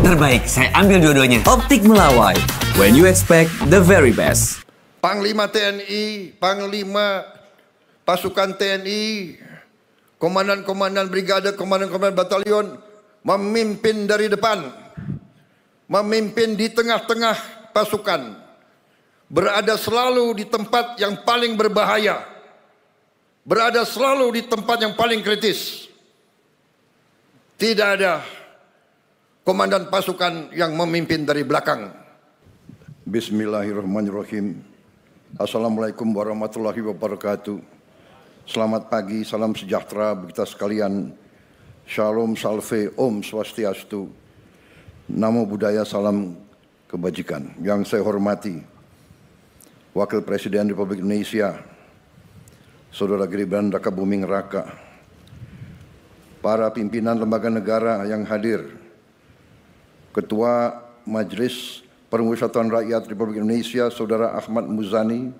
Terbaik, saya ambil dua-duanya. Optik Melawai, when you expect the very best. Panglima TNI, Panglima Pasukan TNI, Komandan-komandan brigade, komandan-komandan batalion memimpin dari depan, memimpin di tengah-tengah pasukan, berada selalu di tempat yang paling berbahaya, berada selalu di tempat yang paling kritis. Tidak ada komandan pasukan yang memimpin dari belakang. Bismillahirrahmanirrahim. Assalamualaikum warahmatullahi wabarakatuh. Selamat pagi, salam sejahtera bagi kita sekalian. Shalom, salve, om swastiastu. Namo Buddhaya, salam kebajikan. Yang saya hormati Wakil Presiden Republik Indonesia, Saudara Gibran Rakabuming Raka, para pimpinan lembaga negara yang hadir, Ketua Majelis Permusyawaratan Rakyat Republik Indonesia, Saudara Ahmad Muzani,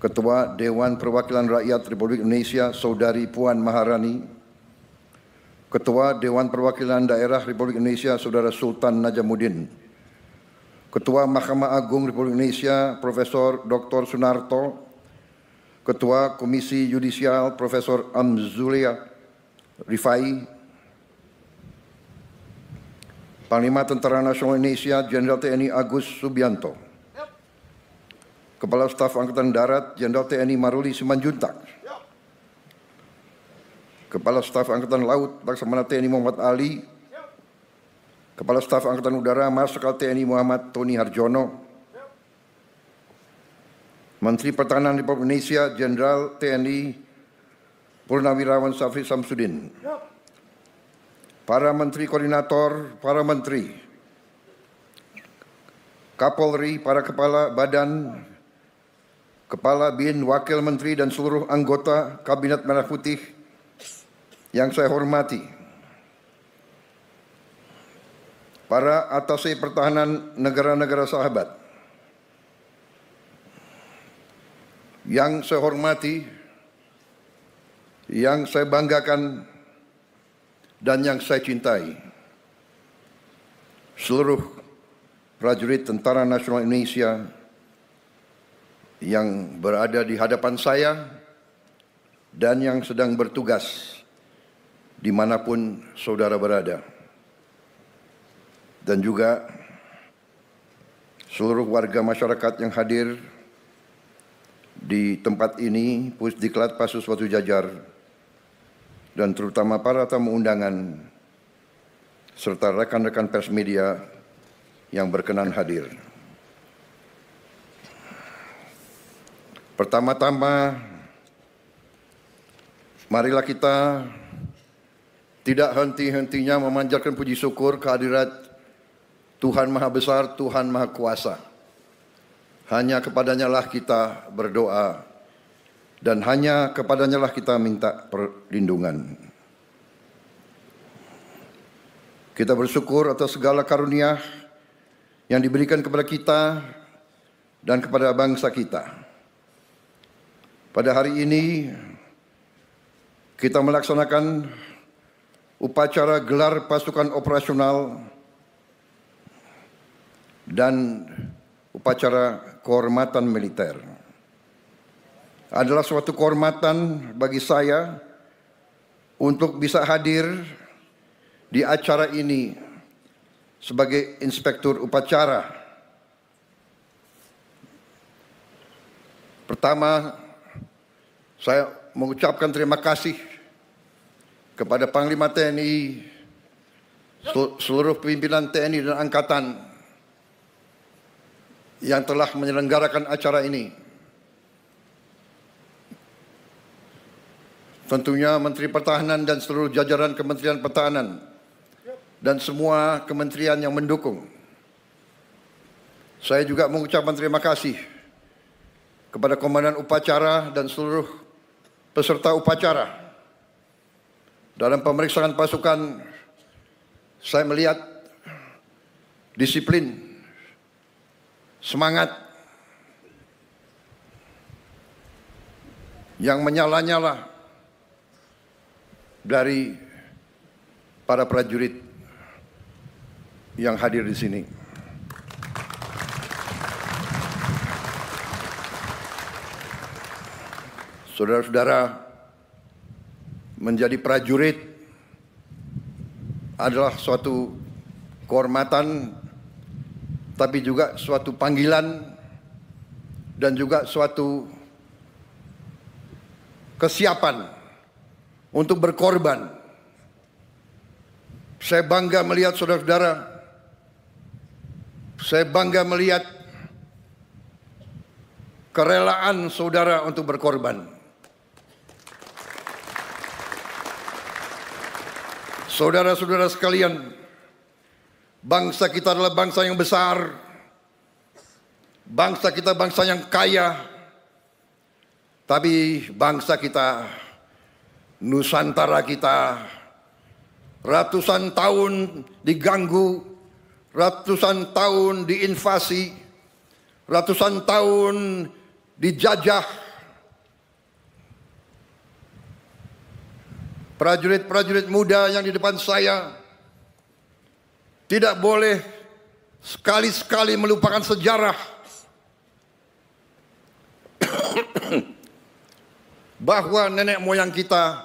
Ketua Dewan Perwakilan Rakyat Republik Indonesia, Saudari Puan Maharani, Ketua Dewan Perwakilan Daerah Republik Indonesia, Saudara Sultan Najamuddin, Ketua Mahkamah Agung Republik Indonesia, Profesor Dr. Sunarto, Ketua Komisi Yudisial, Profesor Amzulia Rifai, Panglima Tentara Nasional Indonesia, Jenderal TNI Agus Subianto, Kepala Staf Angkatan Darat, Jenderal TNI Maruli Simanjuntak, Kepala Staf Angkatan Laut, Laksamana TNI Muhammad Ali, Kepala Staf Angkatan Udara, Marsikal TNI Muhammad Tony Harjono, Menteri Pertahanan Republik Indonesia, Jenderal TNI Purnawirawan Syafri Samsudin, para Menteri Koordinator, para Menteri, Kapolri, para Kepala Badan, Kepala BIN, Wakil Menteri dan seluruh anggota Kabinet Merah Putih yang saya hormati, para atase pertahanan negara-negara sahabat yang saya hormati, yang saya banggakan dan yang saya cintai, seluruh prajurit Tentara Nasional Indonesia yang berada di hadapan saya dan yang sedang bertugas dimanapun saudara berada, dan juga seluruh warga masyarakat yang hadir di tempat ini, Pusdiklat Pasus Batu Jajar, dan terutama para tamu undangan serta rekan-rekan pers media yang berkenan hadir. Pertama-tama, marilah kita tidak henti-hentinya memanjatkan puji syukur kehadirat Tuhan Maha Besar, Tuhan Maha Kuasa. Hanya kepadanya lah kita berdoa dan hanya kepadanya lah kita minta perlindungan. Kita bersyukur atas segala karunia yang diberikan kepada kita dan kepada bangsa kita. Pada hari ini kita melaksanakan upacara gelar pasukan operasional dan upacara kehormatan militer. Adalah suatu kehormatan bagi saya untuk bisa hadir di acara ini sebagai inspektur upacara. Pertama, saya mengucapkan terima kasih kepada Panglima TNI, seluruh pimpinan TNI dan Angkatan yang telah menyelenggarakan acara ini. Tentunya Menteri Pertahanan dan seluruh jajaran Kementerian Pertahanan dan semua kementerian yang mendukung. Saya juga mengucapkan terima kasih kepada Komandan Upacara dan seluruh peserta upacara. Dalam pemeriksaan pasukan, saya melihat disiplin, semangat yang menyala-nyala dari para prajurit. yang hadir di sini. Saudara-saudara, menjadi prajurit adalah suatu kehormatan, tapi juga suatu panggilan dan juga suatu kesiapan untuk berkorban. Saya bangga melihat saudara-saudara, saya bangga melihat kerelaan saudara untuk berkorban. Saudara-saudara sekalian, bangsa kita adalah bangsa yang besar, bangsa kita bangsa yang kaya, tapi bangsa kita, Nusantara kita, ratusan tahun diganggu, ratusan tahun diinvasi, ratusan tahun dijajah. Prajurit-prajurit muda yang di depan saya tidak boleh sekali-sekali melupakan sejarah bahwa nenek moyang kita,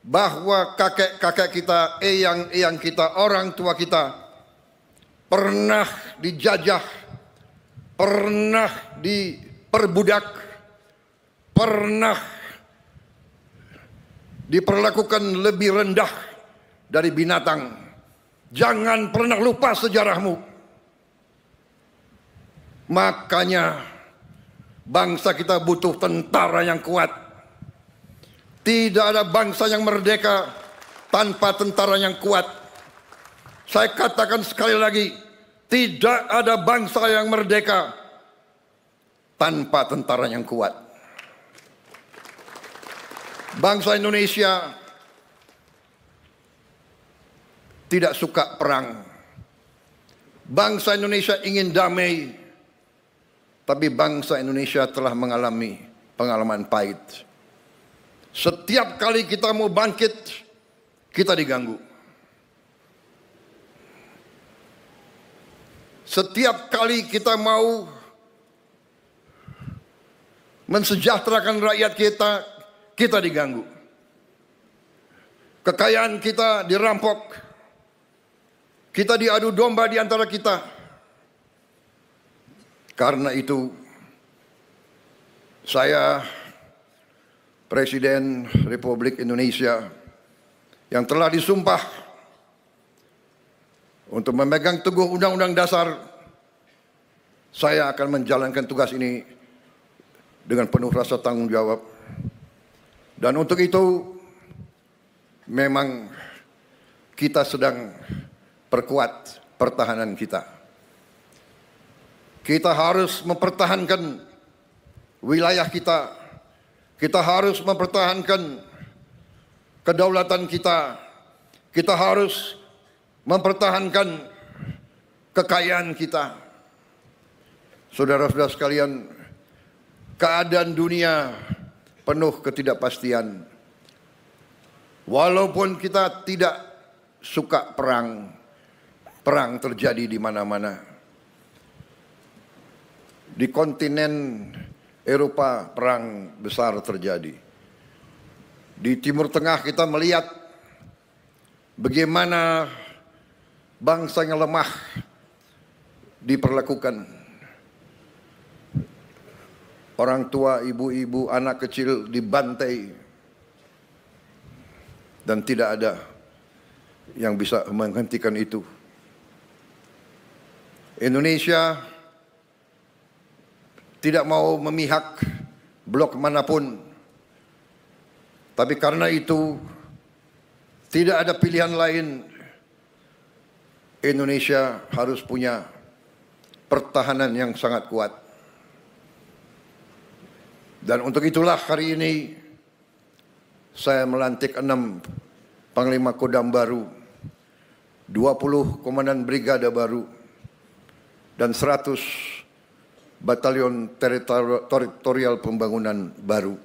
bahwa kakek-kakek kita, eyang-eyang kita, orang tua kita pernah dijajah, pernah diperbudak, pernah diperlakukan lebih rendah dari binatang. Jangan pernah lupa sejarahmu. Makanya bangsa kita butuh tentara yang kuat. Tidak ada bangsa yang merdeka tanpa tentara yang kuat. Saya katakan sekali lagi, tidak ada bangsa yang merdeka tanpa tentara yang kuat. Bangsa Indonesia tidak suka perang. Bangsa Indonesia ingin damai. Tapi bangsa Indonesia telah mengalami pengalaman pahit. Setiap kali kita mau bangkit, kita diganggu. Setiap kali kita mau mensejahterakan rakyat kita, kita diganggu. Kekayaan kita dirampok. Kita diadu domba di antara kita. Karena itu, saya, Presiden Republik Indonesia, yang telah disumpah untuk memegang teguh Undang-Undang Dasar, saya akan menjalankan tugas ini dengan penuh rasa tanggung jawab. Dan untuk itu, memang kita sedang perkuat pertahanan kita. Kita harus mempertahankan wilayah kita. Kita harus mempertahankan kedaulatan kita. Kita harus mempertahankan kekayaan kita. Saudara-saudara sekalian, keadaan dunia penuh ketidakpastian. Walaupun kita tidak suka perang, perang terjadi di mana-mana. Di kontinen Eropa perang besar terjadi. Di Timur Tengah kita melihat bagaimana bangsa yang lemah diperlakukan. Orang tua, ibu-ibu, anak kecil dibantai. Dan tidak ada yang bisa menghentikan itu. Indonesia tidak mau memihak blok manapun. Tapi karena itu tidak ada pilihan lain. Indonesia harus punya pertahanan yang sangat kuat. Dan untuk itulah hari ini saya melantik 6 Panglima Kodam baru, 20 Komandan Brigada baru, dan 100 Batalion Teritorial Pembangunan baru.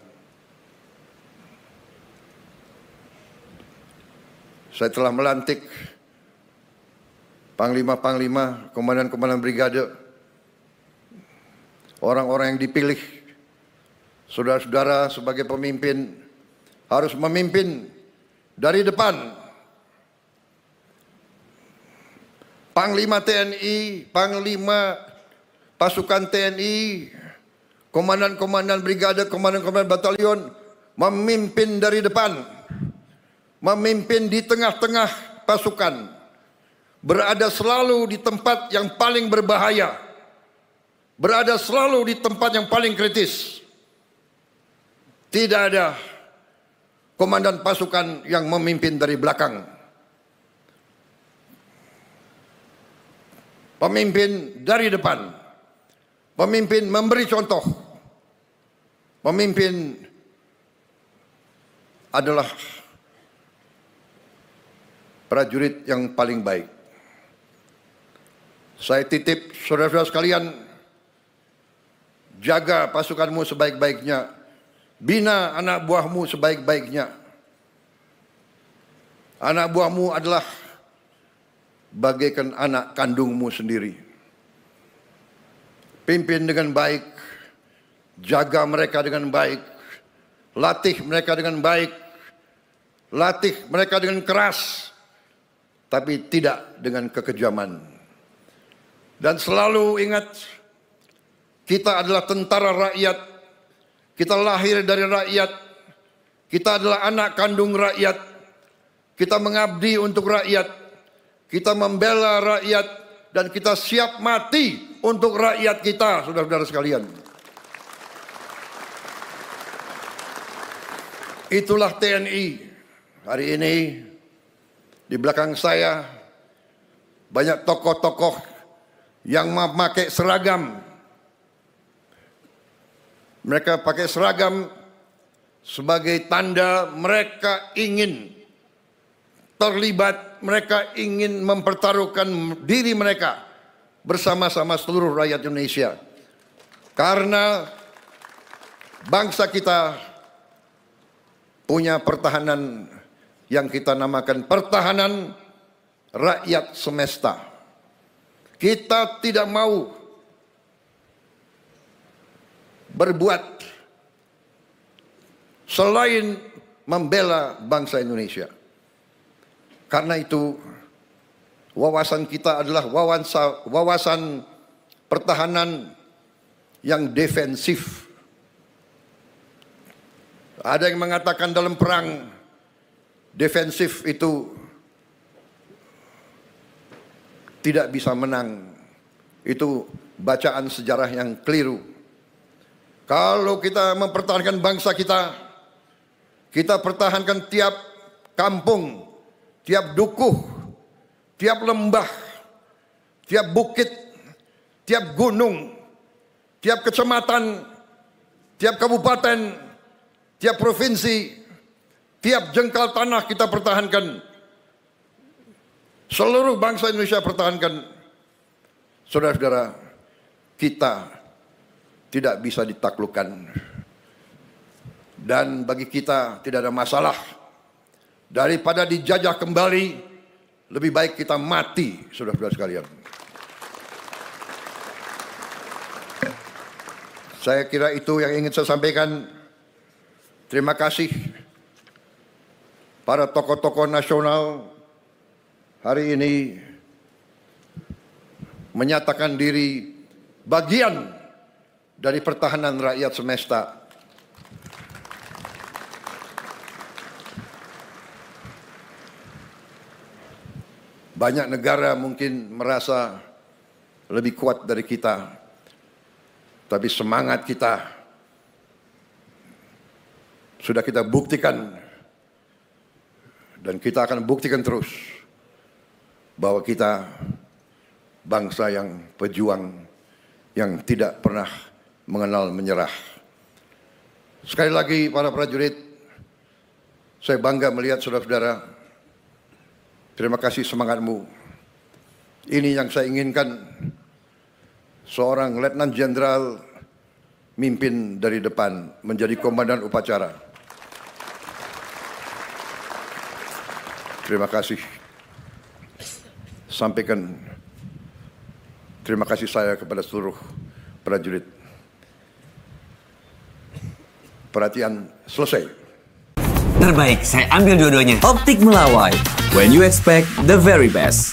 Saya telah melantik panglima-panglima, komandan-komandan brigade, orang-orang yang dipilih, saudara-saudara sebagai pemimpin harus memimpin dari depan. Panglima TNI, Panglima pasukan TNI, komandan-komandan brigade, komandan-komandan batalion memimpin dari depan, memimpin di tengah-tengah pasukan, berada selalu di tempat yang paling berbahaya, berada selalu di tempat yang paling kritis. Tidak ada komandan pasukan yang memimpin dari belakang. Pemimpin dari depan. Pemimpin memberi contoh. Pemimpin adalah prajurit yang paling baik. Saya titip saudara-saudara sekalian, jaga pasukanmu sebaik-baiknya, bina anak buahmu sebaik-baiknya. Anak buahmu adalah bagaikan anak kandungmu sendiri. Pimpin dengan baik, jaga mereka dengan baik, latih mereka dengan baik, latih mereka dengan keras, tapi tidak dengan kekejaman. Dan selalu ingat, kita adalah tentara rakyat, kita lahir dari rakyat, kita adalah anak kandung rakyat, kita mengabdi untuk rakyat, kita membela rakyat, dan kita siap mati untuk rakyat kita, saudara-saudara sekalian. Itulah TNI. Hari ini di belakang saya banyak tokoh-tokoh yang memakai seragam. Mereka pakai seragam sebagai tanda mereka ingin terlibat, mereka ingin mempertaruhkan diri mereka bersama-sama seluruh rakyat Indonesia. Karena bangsa kita punya pertahanan yang kita namakan pertahanan rakyat semesta. Kita tidak mau berbuat selain membela bangsa Indonesia. Karena itu wawasan kita adalah wawasan pertahanan yang defensif. Ada yang mengatakan dalam perang defensif itu tidak bisa menang. Itu bacaan sejarah yang keliru. Kalau kita mempertahankan bangsa kita, kita pertahankan tiap kampung, tiap dukuh, tiap lembah, tiap bukit, tiap gunung, tiap kecamatan, tiap kabupaten, tiap provinsi, tiap jengkal tanah kita pertahankan. Seluruh bangsa Indonesia pertahankan. Saudara-saudara, kita tidak bisa ditaklukkan. Dan bagi kita tidak ada masalah. Daripada dijajah kembali, lebih baik kita mati, saudara-saudara sekalian. Saya kira itu yang ingin saya sampaikan. Terima kasih para tokoh-tokoh nasional hari ini menyatakan diri bagian dari pertahanan rakyat semesta. Banyak negara mungkin merasa lebih kuat dari kita, tapi semangat kita sudah kita buktikan, dan kita akan buktikan terus bahwa kita bangsa yang pejuang, yang tidak pernah mengenal menyerah. Sekali lagi para prajurit, saya bangga melihat saudara-saudara. Terima kasih semangatmu. Ini yang saya inginkan. Seorang Letnan Jenderal mimpin dari depan, menjadi komandan upacara. Terima kasih. sampaikan terima kasih saya kepada seluruh prajurit. Perhatian selesai. Terbaik, saya ambil dua-duanya. Optik Melawai. When you expect the very best.